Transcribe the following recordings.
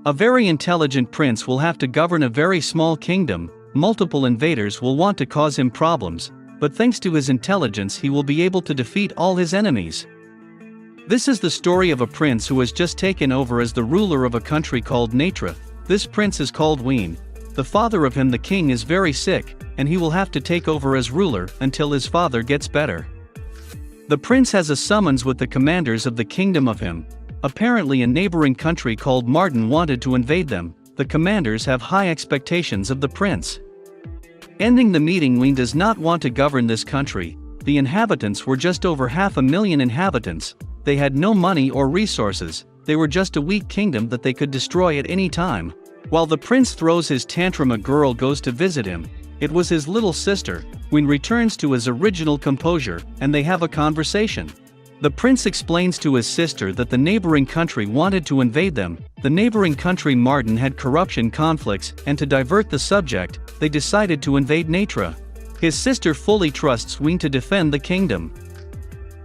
A very intelligent prince will have to govern a very small kingdom. Multiple invaders will want to cause him problems, but thanks to his intelligence he will be able to defeat all his enemies. This is the story of a prince who has just taken over as the ruler of a country called Natra. This prince is called Ween. The father of him, the king, is very sick, and he will have to take over as ruler until his father gets better. The prince has a summons with the commanders of the kingdom of him. Apparently a neighboring country called Martin wanted to invade them. The commanders have high expectations of the prince. Ending the meeting, Ween does not want to govern this country. The inhabitants were just over 500,000 inhabitants. They had no money or resources. They were just a weak kingdom that they could destroy at any time. While the prince throws his tantrum, a girl goes to visit him. It was his little sister. Ween returns to his original composure, and they have a conversation. The prince explains to his sister that the neighboring country wanted to invade them. The neighboring country Martin had corruption conflicts, and to divert the subject, they decided to invade Natra. His sister fully trusts Ween to defend the kingdom.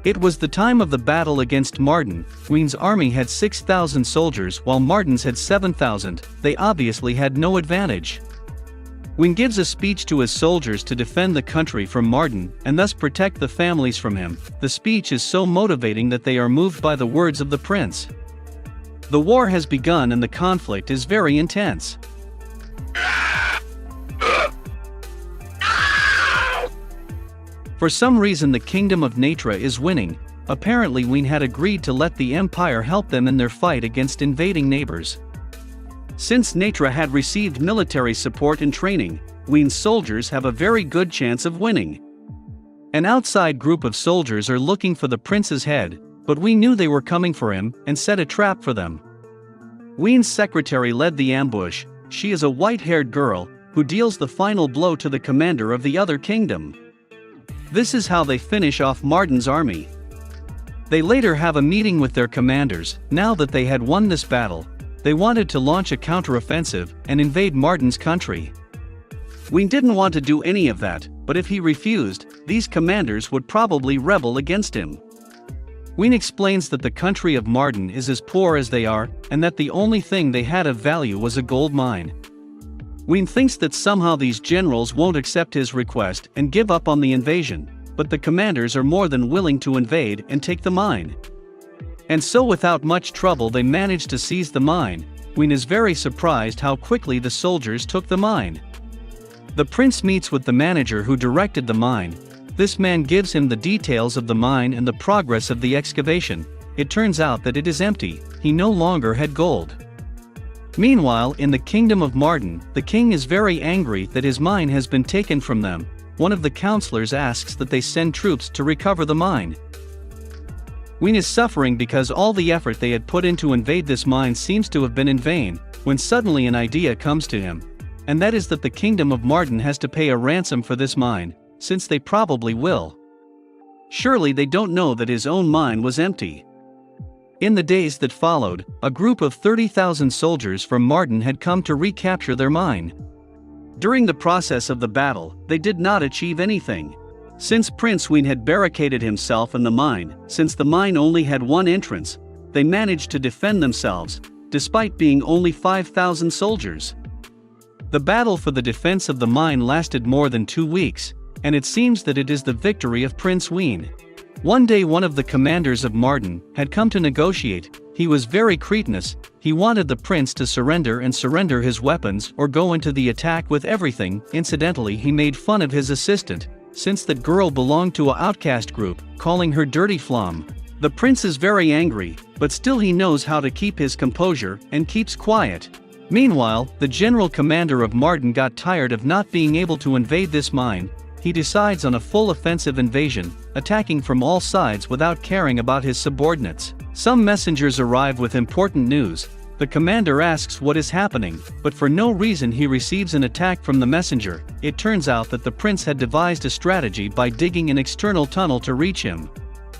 It was the time of the battle against Martin. Ween's army had 6,000 soldiers while Martin's had 7,000. They obviously had no advantage. Ween gives a speech to his soldiers to defend the country from Martin and thus protect the families from him. The speech is so motivating that they are moved by the words of the prince. The war has begun and the conflict is very intense. For some reason the kingdom of Natra is winning. Apparently Ween had agreed to let the empire help them in their fight against invading neighbors. Since Natra had received military support and training, Ween's soldiers have a very good chance of winning. An outside group of soldiers are looking for the prince's head, but Ween knew they were coming for him and set a trap for them. Ween's secretary led the ambush. She is a white-haired girl who deals the final blow to the commander of the other kingdom. This is how they finish off Martin's army. They later have a meeting with their commanders. Now that they had won this battle, they wanted to launch a counteroffensive and invade Martin's country. Ween didn't want to do any of that, but if he refused, these commanders would probably rebel against him. Ween explains that the country of Martin is as poor as they are, and that the only thing they had of value was a gold mine. Ween thinks that somehow these generals won't accept his request and give up on the invasion, but the commanders are more than willing to invade and take the mine. And so without much trouble they managed to seize the mine. Ween is very surprised how quickly the soldiers took the mine. The prince meets with the manager who directed the mine. This man gives him the details of the mine and the progress of the excavation. It turns out that it is empty. He no longer had gold. Meanwhile, in the kingdom of Martin, the king is very angry that his mine has been taken from them. One of the counselors asks that they send troops to recover the mine. Ween is suffering because all the effort they had put in to invade this mine seems to have been in vain, when suddenly an idea comes to him. And that is that the kingdom of Martin has to pay a ransom for this mine, since they probably will. Surely they don't know that his own mine was empty. In the days that followed, a group of 30,000 soldiers from Martin had come to recapture their mine. During the process of the battle, they did not achieve anything. Since Prince Ween had barricaded himself in the mine, since the mine only had one entrance, they managed to defend themselves, despite being only 5,000 soldiers. The battle for the defense of the mine lasted more than 2 weeks, and it seems that it is the victory of Prince Ween. One day one of the commanders of Martin had come to negotiate. He was very cretinous. He wanted the prince to surrender his weapons or go into the attack with everything. Incidentally, he made fun of his assistant, since that girl belonged to an outcast group, calling her dirty flam. The prince is very angry, but still he knows how to keep his composure and keeps quiet. Meanwhile, the general commander of Martin got tired of not being able to invade this mine. He decides on a full offensive invasion, attacking from all sides without caring about his subordinates. Some messengers arrive with important news. The commander asks what is happening, but for no reason he receives an attack from the messenger. It turns out that the prince had devised a strategy by digging an external tunnel to reach him.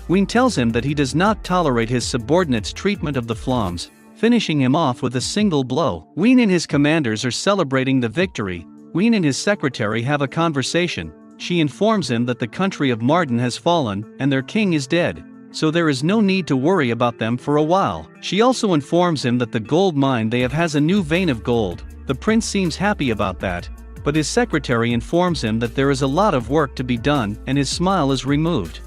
Ween tells him that he does not tolerate his subordinates' treatment of the flams, finishing him off with a single blow. Ween and his commanders are celebrating the victory. Ween and his secretary have a conversation. She informs him that the country of Martin has fallen and their king is dead. so there is no need to worry about them for a while. She also informs him that the gold mine they have has a new vein of gold. The prince seems happy about that, but his secretary informs him that there is a lot of work to be done and his smile is removed.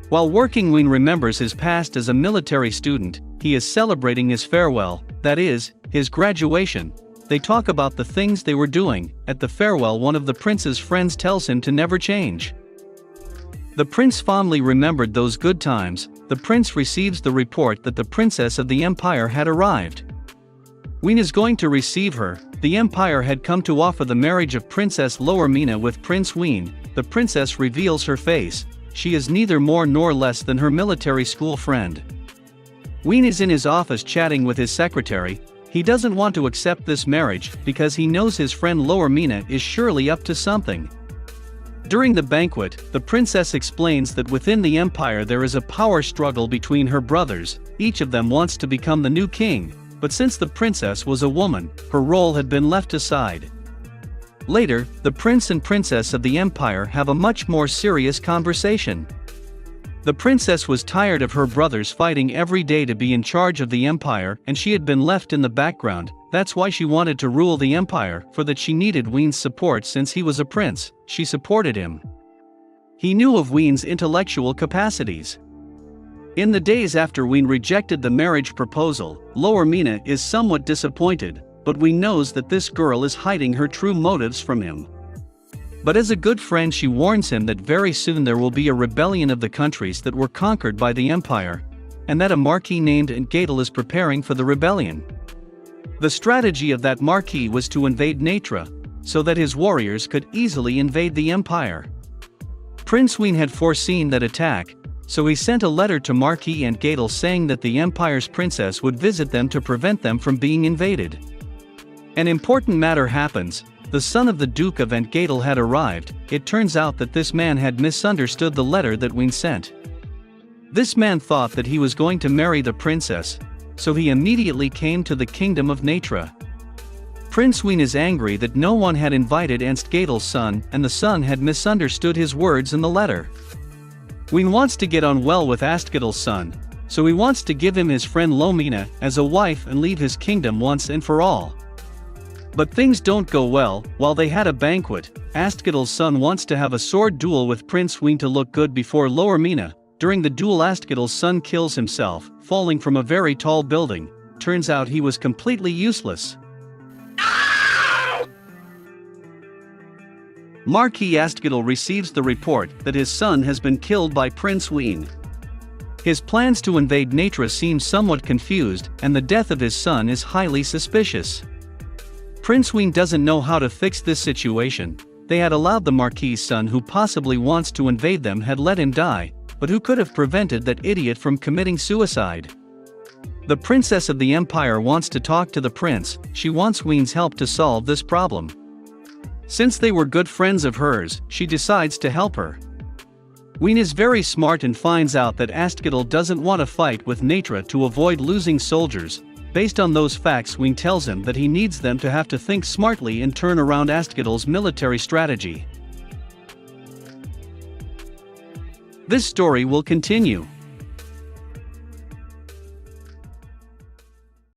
While working, Wayne remembers his past as a military student. He is celebrating his farewell, that is, his graduation. They talk about the things they were doing. At the farewell, one of the prince's friends tells him to never change. The prince fondly remembered those good times. The prince receives the report that the princess of the empire had arrived. Wayne is going to receive her. The empire had come to offer the marriage of Princess Lowermina with Prince Wayne. The princess reveals her face. She is neither more nor less than her military school friend. Wayne is in his office chatting with his secretary. He doesn't want to accept this marriage because he knows his friend Lowermina is surely up to something. During the banquet, the princess explains that within the empire there is a power struggle between her brothers. Each of them wants to become the new king, but since the princess was a woman, her role had been left aside. Later, the prince and princess of the empire have a much more serious conversation. The princess was tired of her brothers fighting every day to be in charge of the empire, and she had been left in the background. That's why she wanted to rule the empire, for that she needed Wayne's support since he was a prince. She supported him. He knew of Wayne's intellectual capacities. In the days after Wayne rejected the marriage proposal, Lowermina is somewhat disappointed, but Wayne knows that this girl is hiding her true motives from him. But as a good friend, she warns him that very soon there will be a rebellion of the countries that were conquered by the empire, and that a marquis named Entgadel is preparing for the rebellion. The strategy of that marquis was to invade Natra, so that his warriors could easily invade the empire. Prince Wayne had foreseen that attack, so he sent a letter to Marquis Entgadel saying that the empire's princess would visit them to prevent them from being invaded. An important matter happens. The son of the Duke of Entgadel had arrived. It turns out that this man had misunderstood the letter that Wayne sent. This man thought that he was going to marry the princess, so he immediately came to the kingdom of Natra. Prince Wayne is angry that no one had invited Entgadel's son, and the son had misunderstood his words in the letter. Wayne wants to get on well with Astgadel's son, so he wants to give him his friend Lowermina as a wife and leave his kingdom once and for all. But things don't go well. While they had a banquet, Astgadel's son wants to have a sword duel with Prince Wayne to look good before Lowermina. During the duel, Astgadel's son kills himself, falling from a very tall building. Turns out he was completely useless. Marquis Astgadel receives the report that his son has been killed by Prince Wayne. His plans to invade Natra seem somewhat confused, and the death of his son is highly suspicious. Prince Wayne doesn't know how to fix this situation. They had allowed the Marquis' son, who possibly wants to invade them, had let him die, but who could have prevented that idiot from committing suicide? The princess of the empire wants to talk to the prince. She wants Wayne's help to solve this problem. Since they were good friends of hers, she decides to help her. Wayne is very smart and finds out that Astgadel doesn't want to fight with Natra to avoid losing soldiers. Based on those facts, Wayne tells him that he needs them to have to think smartly and turn around Astgadel's military strategy. This story will continue.